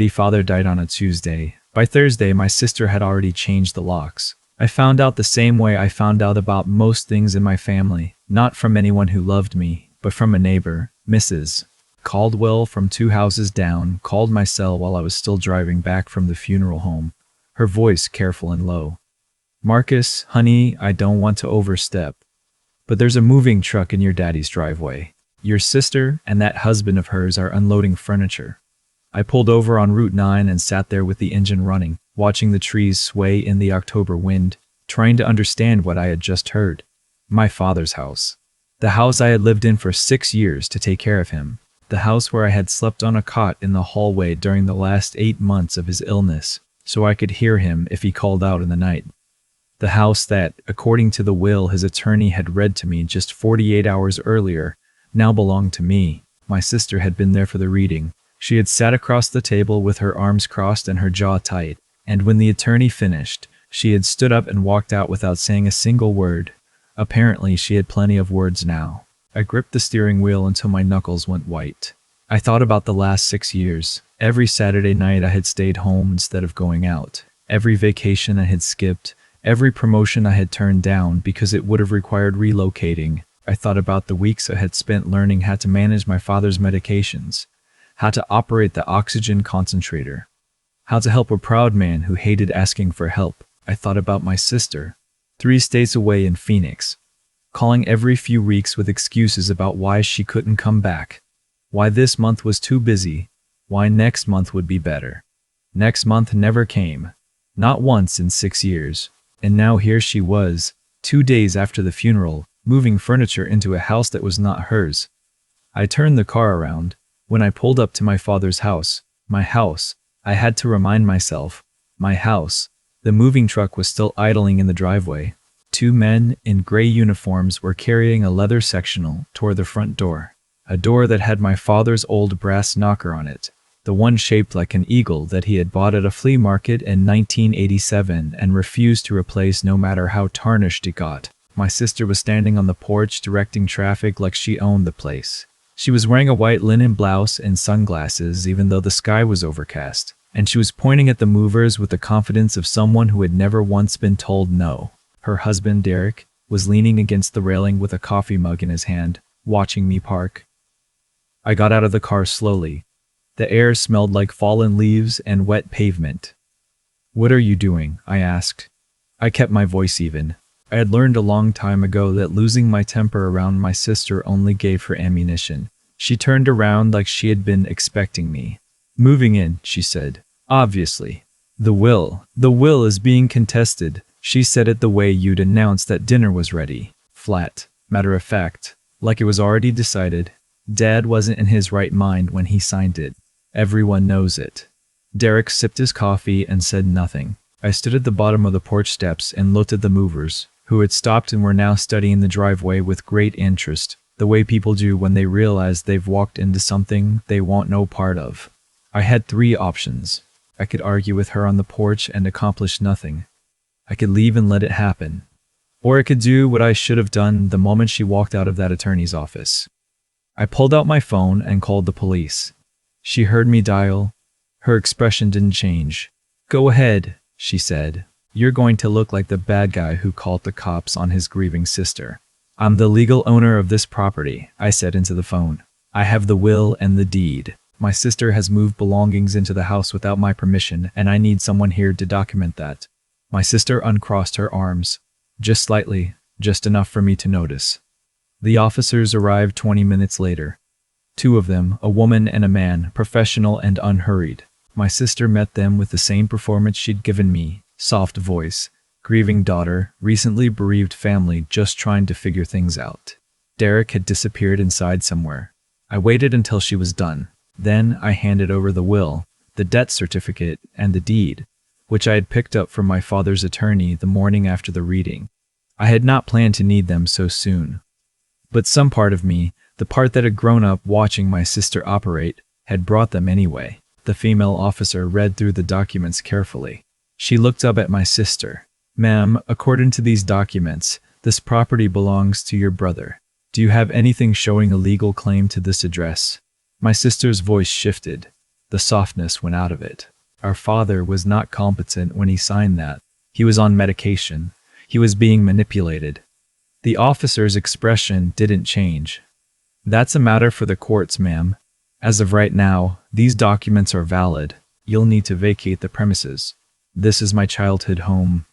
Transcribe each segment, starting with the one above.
Father died on a Tuesday. By Thursday, my sister had already changed the locks. I found out the same way I found out about most things in my family, not from anyone who loved me, but from a neighbor, Mrs. Caldwell from 2 houses down, called my cell while I was still driving back from the funeral home, her voice careful and low. "Marcus, honey, I don't want to overstep, but there's a moving truck in your daddy's driveway. Your sister and that husband of hers are unloading furniture." I pulled over on Route 9 and sat there with the engine running, watching the trees sway in the October wind, trying to understand what I had just heard. My father's house. The house I had lived in for 6 years to take care of him. The house where I had slept on a cot in the hallway during the last 8 months of his illness, so I could hear him if he called out in the night. The house that, according to the will his attorney had read to me just 48 hours earlier, now belonged to me. My sister had been there for the reading. She had sat across the table with her arms crossed and her jaw tight, and when the attorney finished, she had stood up and walked out without saying a single word. Apparently, she had plenty of words now. I gripped the steering wheel until my knuckles went white. I thought about the last 6 years. Every Saturday night I had stayed home instead of going out. Every vacation I had skipped. Every promotion I had turned down because it would have required relocating. I thought about the weeks I had spent learning how to manage my father's medications, how to operate the oxygen concentrator, how to help a proud man who hated asking for help. I thought about my sister, 3 states away in Phoenix, calling every few weeks with excuses about why she couldn't come back, why this month was too busy, why next month would be better. Next month never came, not once in 6 years, and now here she was, 2 days after the funeral, moving furniture into a house that was not hers. I turned the car around. When I pulled up to my father's house, my house, I had to remind myself, my house, the moving truck was still idling in the driveway. 2 men in gray uniforms were carrying a leather sectional toward the front door, a door that had my father's old brass knocker on it, the one shaped like an eagle that he had bought at a flea market in 1987 and refused to replace no matter how tarnished it got. My sister was standing on the porch directing traffic like she owned the place. She was wearing a white linen blouse and sunglasses even though the sky was overcast, and she was pointing at the movers with the confidence of someone who had never once been told no. Her husband, Derek, was leaning against the railing with a coffee mug in his hand, watching me park. I got out of the car slowly. The air smelled like fallen leaves and wet pavement. "What are you doing?" I asked. I kept my voice even. I had learned a long time ago that losing my temper around my sister only gave her ammunition. She turned around like she had been expecting me. "Moving in," she said. "Obviously. The will is being contested." She said it the way you'd announce that dinner was ready. Flat. Matter of fact. Like it was already decided. Dad wasn't in his right mind when he signed it. Everyone knows it. Derek sipped his coffee and said nothing. I stood at the bottom of the porch steps and looked at the movers, who had stopped and were now studying the driveway with great interest, the way people do when they realize they've walked into something they want no part of. I had 3 options. I could argue with her on the porch and accomplish nothing. I could leave and let it happen. Or I could do what I should have done the moment she walked out of that attorney's office. I pulled out my phone and called the police. She heard me dial. Her expression didn't change. "Go ahead," she said. "You're going to look like the bad guy who called the cops on his grieving sister." "I'm the legal owner of this property," I said into the phone. "I have the will and the deed. My sister has moved belongings into the house without my permission, and I need someone here to document that." My sister uncrossed her arms. Just slightly, just enough for me to notice. The officers arrived 20 minutes later. 2 of them, a woman and a man, professional and unhurried. My sister met them with the same performance she'd given me, soft voice, grieving daughter, recently bereaved family just trying to figure things out. Derek had disappeared inside somewhere. I waited until she was done. Then I handed over the will, the death certificate, and the deed, which I had picked up from my father's attorney the morning after the reading. I had not planned to need them so soon. But some part of me, the part that had grown up watching my sister operate, had brought them anyway. The female officer read through the documents carefully. She looked up at my sister. "Ma'am, according to these documents, this property belongs to your brother. Do you have anything showing a legal claim to this address?" My sister's voice shifted. The softness went out of it. Our father was not competent when he signed that. He was on medication. He was being manipulated. The officer's expression didn't change. That's a matter for the courts, ma'am. As of right now, these documents are valid. You'll need to vacate the premises. This is my childhood home.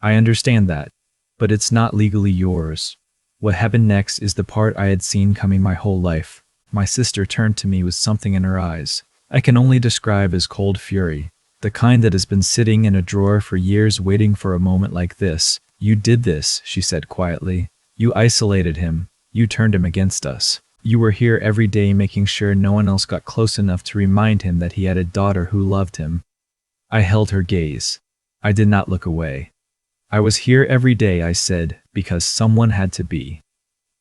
I understand that, but it's not legally yours. What happened next is the part I had seen coming my whole life. My sister turned to me with something in her eyes I can only describe as cold fury, the kind that has been sitting in a drawer for years waiting for a moment like this. You did this, she said quietly. You isolated him. You turned him against us. You were here every day making sure no one else got close enough to remind him that he had a daughter who loved him. I held her gaze. I did not look away. I was here every day, I said, because someone had to be.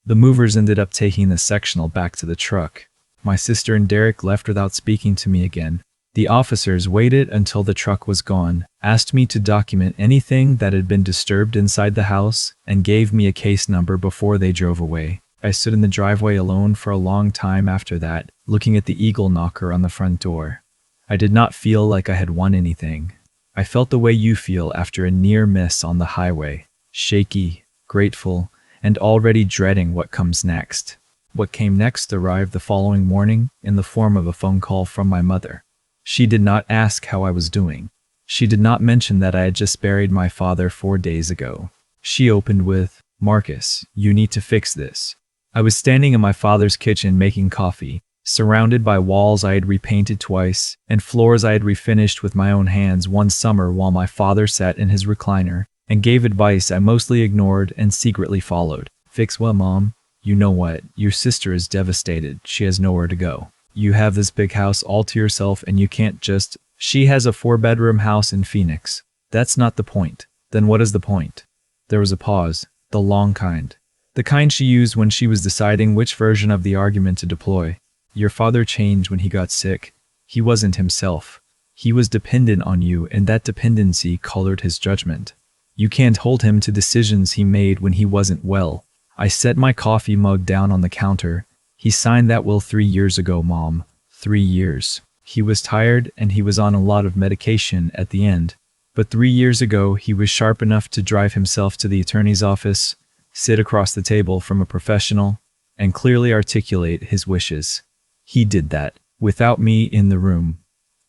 The movers ended up taking the sectional back to the truck. My sister and Derek left without speaking to me again. The officers waited until the truck was gone, asked me to document anything that had been disturbed inside the house, and gave me a case number before they drove away. I stood in the driveway alone for a long time after that, looking at the eagle knocker on the front door. I did not feel like I had won anything. I felt the way you feel after a near miss on the highway, shaky, grateful, and already dreading what comes next. What came next arrived the following morning in the form of a phone call from my mother. She did not ask how I was doing. She did not mention that I had just buried my father 4 days ago. She opened with, "Marcus, you need to fix this." I was standing in my father's kitchen making coffee, surrounded by walls I had repainted twice and floors I had refinished with my own hands one summer while my father sat in his recliner and gave advice I mostly ignored and secretly followed. "Fix what, Mom?" "You know what? Your sister is devastated. She has nowhere to go. You have this big house all to yourself and you can't just... She has a 4-bedroom house in Phoenix. That's not the point." "Then what is the point?" There was a pause. The long kind. The kind she used when she was deciding which version of the argument to deploy. "Your father changed when he got sick. He wasn't himself. He was dependent on you, and that dependency colored his judgment. You can't hold him to decisions he made when he wasn't well." I set my coffee mug down on the counter. "He signed that will 3 years ago, Mom. 3 years. He was tired and he was on a lot of medication at the end. But 3 years ago, he was sharp enough to drive himself to the attorney's office, sit across the table from a professional, and clearly articulate his wishes. He did that, without me in the room."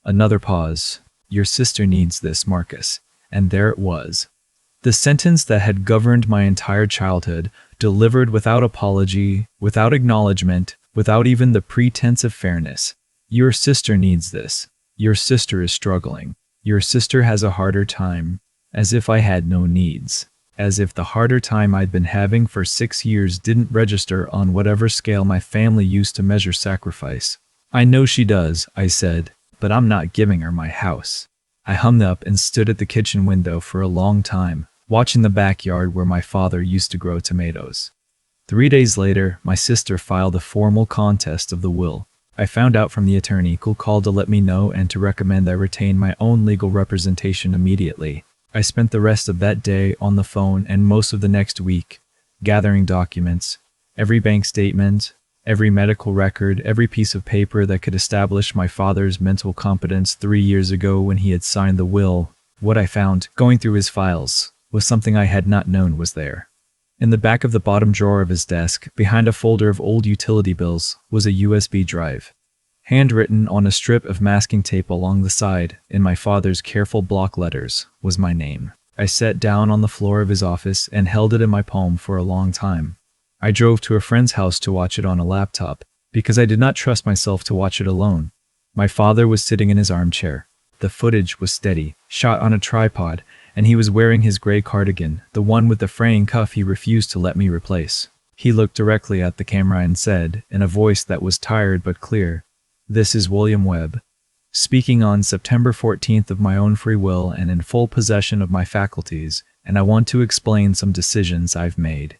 Another pause. "Your sister needs this, Marcus." And there it was. The sentence that had governed my entire childhood, delivered without apology, without acknowledgement, without even the pretense of fairness. Your sister needs this. Your sister is struggling. Your sister has a harder time. As if I had no needs. As if the harder time I'd been having for 6 years didn't register on whatever scale my family used to measure sacrifice. "I know she does," I said, "but I'm not giving her my house." I hung up and stood at the kitchen window for a long time, watching the backyard where my father used to grow tomatoes. 3 days later, my sister filed a formal contest of the will. I found out from the attorney who called to let me know and to recommend I retain my own legal representation immediately. I spent the rest of that day on the phone and most of the next week, gathering documents, every bank statement, every medical record, every piece of paper that could establish my father's mental competence 3 years ago when he had signed the will. What I found, going through his files, was something I had not known was there. In the back of the bottom drawer of his desk, behind a folder of old utility bills, was a USB drive. Handwritten on a strip of masking tape along the side, in my father's careful block letters, was my name. I sat down on the floor of his office and held it in my palm for a long time. I drove to a friend's house to watch it on a laptop, because I did not trust myself to watch it alone. My father was sitting in his armchair. The footage was steady, shot on a tripod, and he was wearing his gray cardigan, the one with the fraying cuff he refused to let me replace. He looked directly at the camera and said, in a voice that was tired but clear, "This is William Webb, speaking on September 14th of my own free will and in full possession of my faculties, and I want to explain some decisions I've made."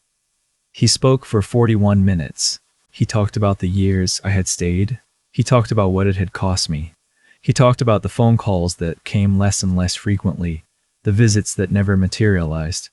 He spoke for 41 minutes. He talked about the years I had stayed. He talked about what it had cost me. He talked about the phone calls that came less and less frequently, the visits that never materialized,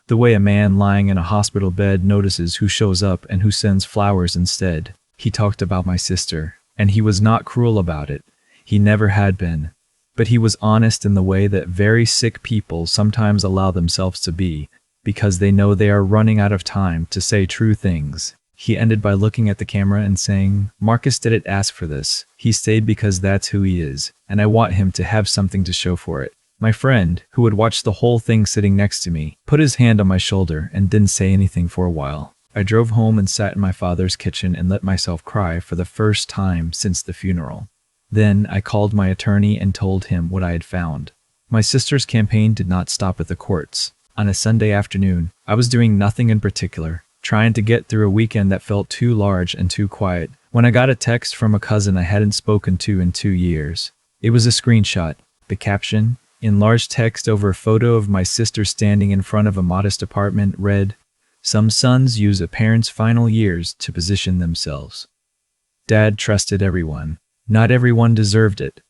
the way a man lying in a hospital bed notices who shows up and who sends flowers instead. He talked about my sister, and he was not cruel about it. He never had been. But he was honest in the way that very sick people sometimes allow themselves to be, because they know they are running out of time to say true things. He ended by looking at the camera and saying, "Marcus didn't ask for this. He stayed because that's who he is, and I want him to have something to show for it." My friend, who had watched the whole thing sitting next to me, put his hand on my shoulder and didn't say anything for a while. I drove home and sat in my father's kitchen and let myself cry for the first time since the funeral. Then I called my attorney and told him what I had found. My sister's campaign did not stop at the courts. On a Sunday afternoon, I was doing nothing in particular, trying to get through a weekend that felt too large and too quiet, when I got a text from a cousin I hadn't spoken to in 2 years. It was a screenshot. The caption, in large text over a photo of my sister standing in front of a modest apartment, read, "Some sons use a parent's final years to position themselves." Dad trusted everyone. Not everyone deserved it.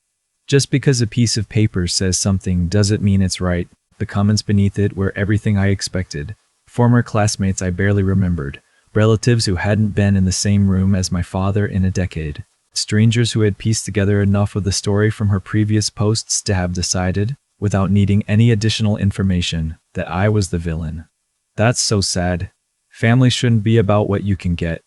Just because a piece of paper says something doesn't mean it's right. The comments beneath it were everything I expected. Former classmates I barely remembered. Relatives who hadn't been in the same room as my father in a decade. Strangers who had pieced together enough of the story from her previous posts to have decided, without needing any additional information, that I was the villain. That's so sad. Family shouldn't be about what you can get.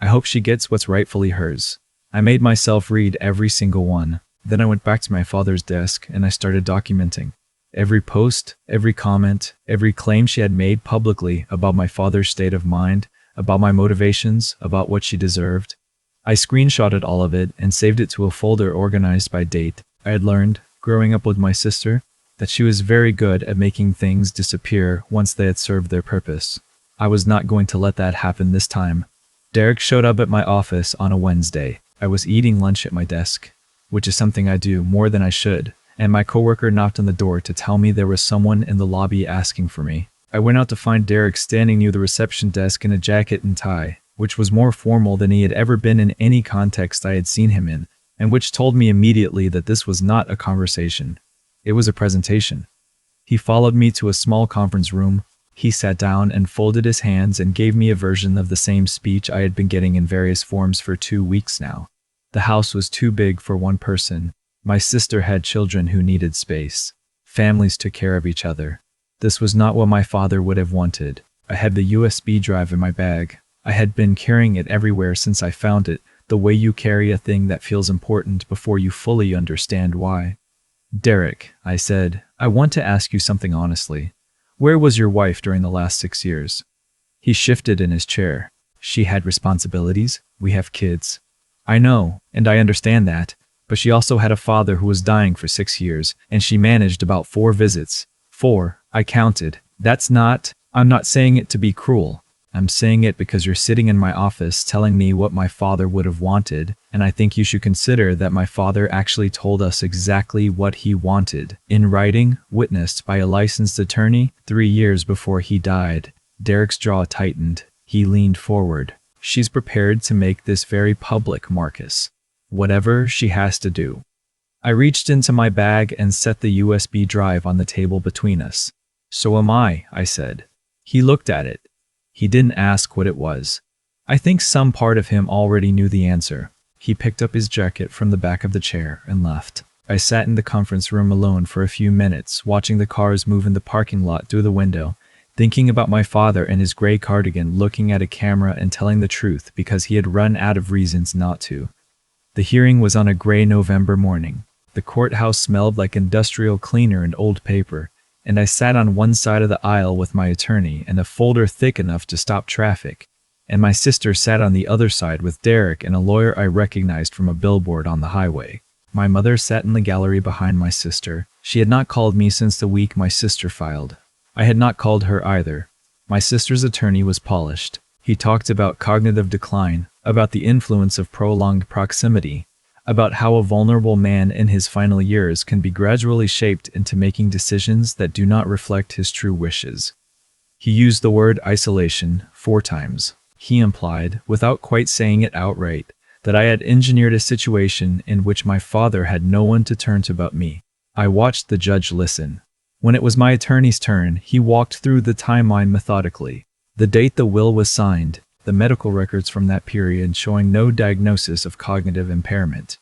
I hope she gets what's rightfully hers. I made myself read every single one. Then I went back to my father's desk and I started documenting. Every post, every comment, every claim she had made publicly about my father's state of mind, about my motivations, about what she deserved. I screenshotted all of it and saved it to a folder organized by date. I had learned, growing up with my sister, that she was very good at making things disappear once they had served their purpose. I was not going to let that happen this time. Derek showed up at my office on a Wednesday. I was eating lunch at my desk, which is something I do more than I should, and my coworker knocked on the door to tell me there was someone in the lobby asking for me. I went out to find Derek standing near the reception desk in a jacket and tie, which was more formal than he had ever been in any context I had seen him in, and which told me immediately that this was not a conversation. It was a presentation. He followed me to a small conference room. He sat down and folded his hands and gave me a version of the same speech I had been getting in various forms for 2 weeks now. The house was too big for one person. My sister had children who needed space. Families took care of each other. This was not what my father would have wanted. I had the USB drive in my bag. I had been carrying it everywhere since I found it, the way you carry a thing that feels important before you fully understand why. "Derek," I said, "I want to ask you something honestly. Where was your wife during the last 6 years?" He shifted in his chair. "She had responsibilities. We have kids." "I know, and I understand that. But she also had a father who was dying for 6 years, and she managed about 4 visits. 4, I counted. I'm not saying it to be cruel. I'm saying it because you're sitting in my office telling me what my father would have wanted, and I think you should consider that my father actually told us exactly what he wanted, in writing, witnessed by a licensed attorney, 3 years before he died." Derek's jaw tightened. He leaned forward. "She's prepared to make this very public, Marcus. Whatever she has to do." I reached into my bag and set the USB drive on the table between us. "So am I," I said. He looked at it. He didn't ask what it was. I think some part of him already knew the answer. He picked up his jacket from the back of the chair and left. I sat in the conference room alone for a few minutes, watching the cars move in the parking lot through the window, thinking about my father in his gray cardigan looking at a camera and telling the truth because he had run out of reasons not to. The hearing was on a gray November morning. The courthouse smelled like industrial cleaner and old paper, and I sat on one side of the aisle with my attorney and a folder thick enough to stop traffic, and my sister sat on the other side with Derek and a lawyer I recognized from a billboard on the highway. My mother sat in the gallery behind my sister. She had not called me since the week my sister filed. I had not called her either. My sister's attorney was polished. He talked about cognitive decline, about the influence of prolonged proximity, about how a vulnerable man in his final years can be gradually shaped into making decisions that do not reflect his true wishes. He used the word isolation 4 times. He implied, without quite saying it outright, that I had engineered a situation in which my father had no one to turn to but me. I watched the judge listen. When it was my attorney's turn, he walked through the timeline methodically. The date the will was signed, the medical records from that period showing no diagnosis of cognitive impairment.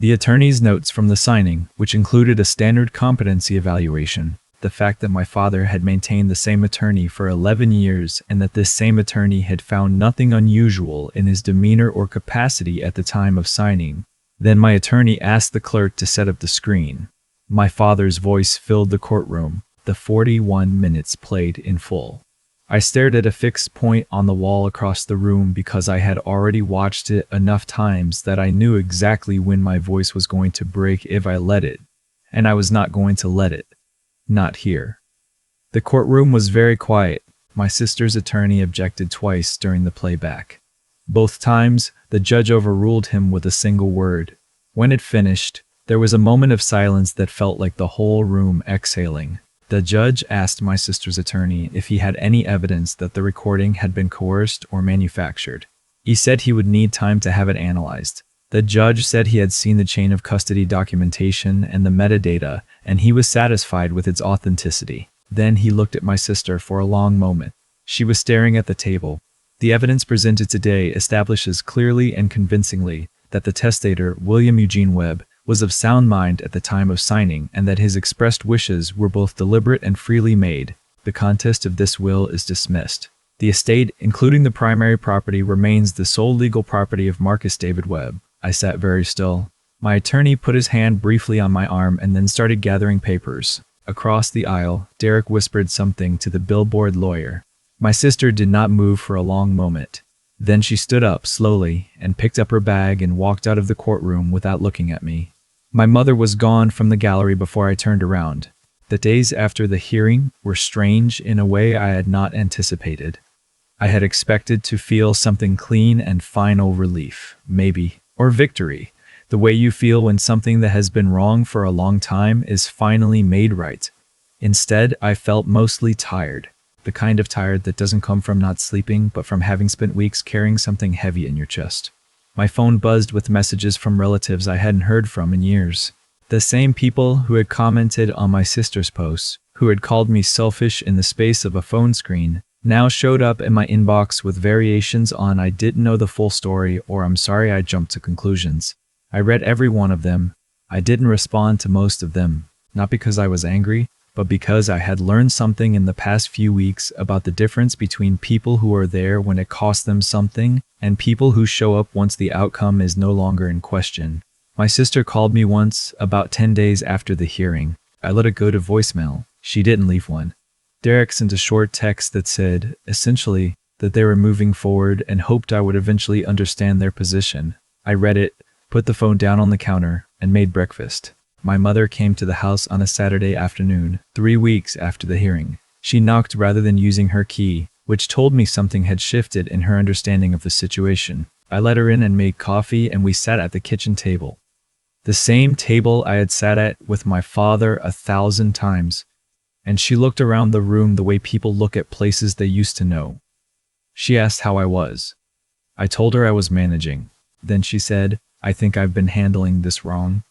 The attorney's notes from the signing, which included a standard competency evaluation, the fact that my father had maintained the same attorney for 11 years and that this same attorney had found nothing unusual in his demeanor or capacity at the time of signing. Then my attorney asked the clerk to set up the screen. My father's voice filled the courtroom. The 41 minutes played in full. I stared at a fixed point on the wall across the room because I had already watched it enough times that I knew exactly when my voice was going to break if I let it. And I was not going to let it. Not here. The courtroom was very quiet. My sister's attorney objected twice during the playback. Both times, the judge overruled him with a single word. When it finished, there was a moment of silence that felt like the whole room exhaling. The judge asked my sister's attorney if he had any evidence that the recording had been coerced or manufactured. He said he would need time to have it analyzed. The judge said he had seen the chain of custody documentation and the metadata, and he was satisfied with its authenticity. Then he looked at my sister for a long moment. She was staring at the table. The evidence presented today establishes clearly and convincingly that the testator, William Eugene Webb, was of sound mind at the time of signing and that his expressed wishes were both deliberate and freely made. The contest of this will is dismissed. The estate, including the primary property, remains the sole legal property of Marcus David Webb. I sat very still. My attorney put his hand briefly on my arm and then started gathering papers. Across the aisle, Derek whispered something to the billboard lawyer. My sister did not move for a long moment. Then she stood up slowly and picked up her bag and walked out of the courtroom without looking at me. My mother was gone from the gallery before I turned around. The days after the hearing were strange in a way I had not anticipated. I had expected to feel something clean and final relief, maybe, or victory, the way you feel when something that has been wrong for a long time is finally made right. Instead, I felt mostly tired, the kind of tired that doesn't come from not sleeping, but from having spent weeks carrying something heavy in your chest. My phone buzzed with messages from relatives I hadn't heard from in years. The same people who had commented on my sister's posts, who had called me selfish in the space of a phone screen, now showed up in my inbox with variations on "I didn't know the full story" or "I'm sorry I jumped to conclusions." I read every one of them. I didn't respond to most of them, not because I was angry, but because I had learned something in the past few weeks about the difference between people who are there when it costs them something and people who show up once the outcome is no longer in question. My sister called me once, about 10 days after the hearing. I let it go to voicemail. She didn't leave one. Derek sent a short text that said, essentially, that they were moving forward and hoped I would eventually understand their position. I read it, put the phone down on the counter, and made breakfast. My mother came to the house on a Saturday afternoon, 3 weeks after the hearing. She knocked rather than using her key, which told me something had shifted in her understanding of the situation. I let her in and made coffee, and we sat at the kitchen table. The same table I had sat at with my father 1,000 times. And she looked around the room the way people look at places they used to know. She asked how I was. I told her I was managing. Then she said, "I think I've been handling this wrong."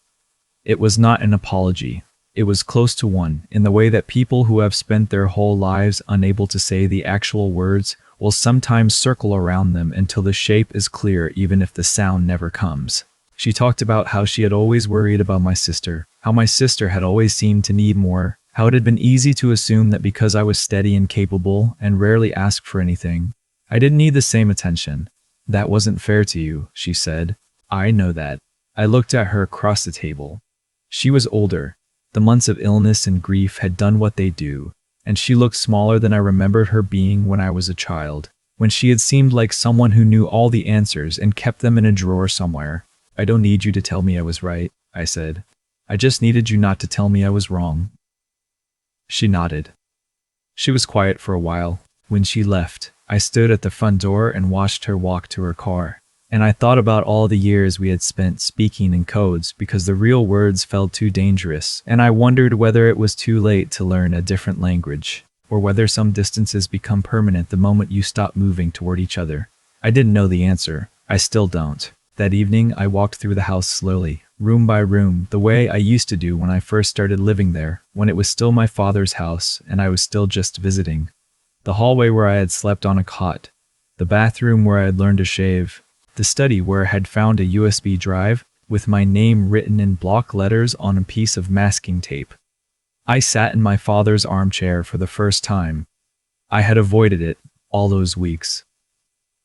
It was not an apology. It was close to one, in the way that people who have spent their whole lives unable to say the actual words will sometimes circle around them until the shape is clear even if the sound never comes. She talked about how she had always worried about my sister, how my sister had always seemed to need more, how it had been easy to assume that because I was steady and capable and rarely asked for anything, I didn't need the same attention. "That wasn't fair to you," she said. "I know that." I looked at her across the table. She was older. The months of illness and grief had done what they do, and she looked smaller than I remembered her being when I was a child, when she had seemed like someone who knew all the answers and kept them in a drawer somewhere. "I don't need you to tell me I was right," I said. "I just needed you not to tell me I was wrong." She nodded. She was quiet for a while. When she left, I stood at the front door and watched her walk to her car. And I thought about all the years we had spent speaking in codes because the real words felt too dangerous, and I wondered whether it was too late to learn a different language, or whether some distances become permanent the moment you stop moving toward each other. I didn't know the answer. I still don't. That evening, I walked through the house slowly, room by room, the way I used to do when I first started living there, when it was still my father's house and I was still just visiting. The hallway where I had slept on a cot, the bathroom where I had learned to shave, the study where I had found a USB drive with my name written in block letters on a piece of masking tape. I sat in my father's armchair for the first time. I had avoided it all those weeks.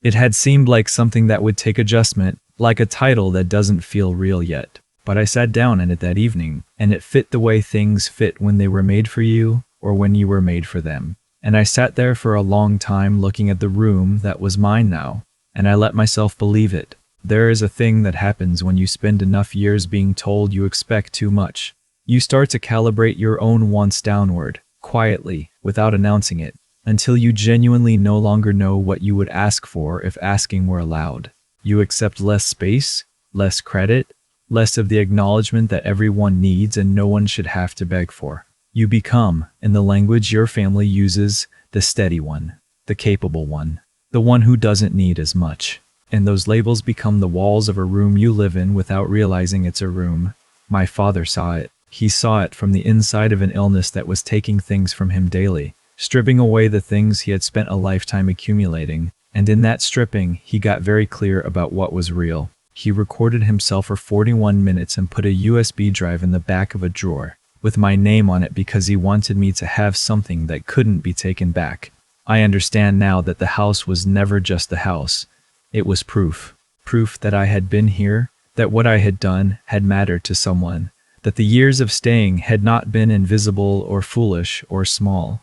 It had seemed like something that would take adjustment, like a title that doesn't feel real yet. But I sat down in it that evening, and it fit the way things fit when they were made for you or when you were made for them. And I sat there for a long time looking at the room that was mine now, and I let myself believe it. There is a thing that happens when you spend enough years being told you expect too much. You start to calibrate your own wants downward, quietly, without announcing it, until you genuinely no longer know what you would ask for if asking were allowed. You accept less space, less credit, less of the acknowledgement that everyone needs and no one should have to beg for. You become, in the language your family uses, the steady one, the capable one, the one who doesn't need as much. And those labels become the walls of a room you live in without realizing it's a room. My father saw it. He saw it from the inside of an illness that was taking things from him daily, stripping away the things he had spent a lifetime accumulating. And in that stripping, he got very clear about what was real. He recorded himself for 41 minutes and put a USB drive in the back of a drawer, with my name on it because he wanted me to have something that couldn't be taken back. I understand now that the house was never just the house. It was proof. Proof that I had been here, that what I had done had mattered to someone, that the years of staying had not been invisible or foolish or small.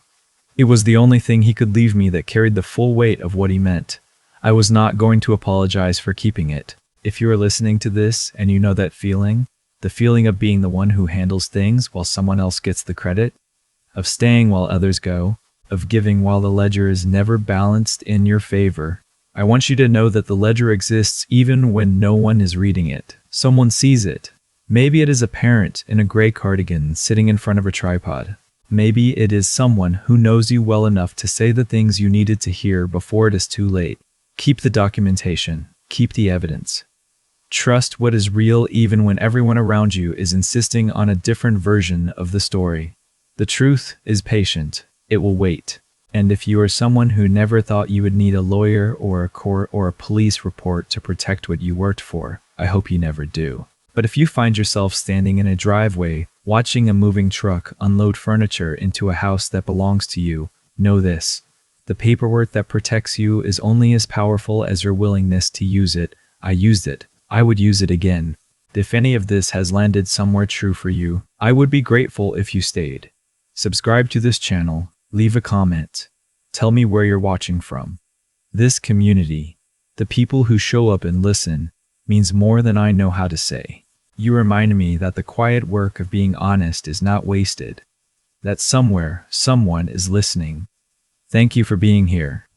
It was the only thing he could leave me that carried the full weight of what he meant. I was not going to apologize for keeping it. If you are listening to this and you know that feeling, the feeling of being the one who handles things while someone else gets the credit, of staying while others go, of giving while the ledger is never balanced in your favor, I want you to know that the ledger exists even when no one is reading it. Someone sees it. Maybe it is a parent in a gray cardigan sitting in front of a tripod. Maybe it is someone who knows you well enough to say the things you needed to hear before it is too late. Keep the documentation. Keep the evidence. Trust what is real even when everyone around you is insisting on a different version of the story. The truth is patient. It will wait. And if you are someone who never thought you would need a lawyer or a court or a police report to protect what you worked for, I hope you never do. But if you find yourself standing in a driveway, watching a moving truck unload furniture into a house that belongs to you, know this. The paperwork that protects you is only as powerful as your willingness to use it. I used it. I would use it again. If any of this has landed somewhere true for you, I would be grateful if you stayed. Subscribe to this channel. Leave a comment. Tell me where you're watching from. This community, the people who show up and listen, means more than I know how to say. You remind me that the quiet work of being honest is not wasted. That somewhere, someone is listening. Thank you for being here.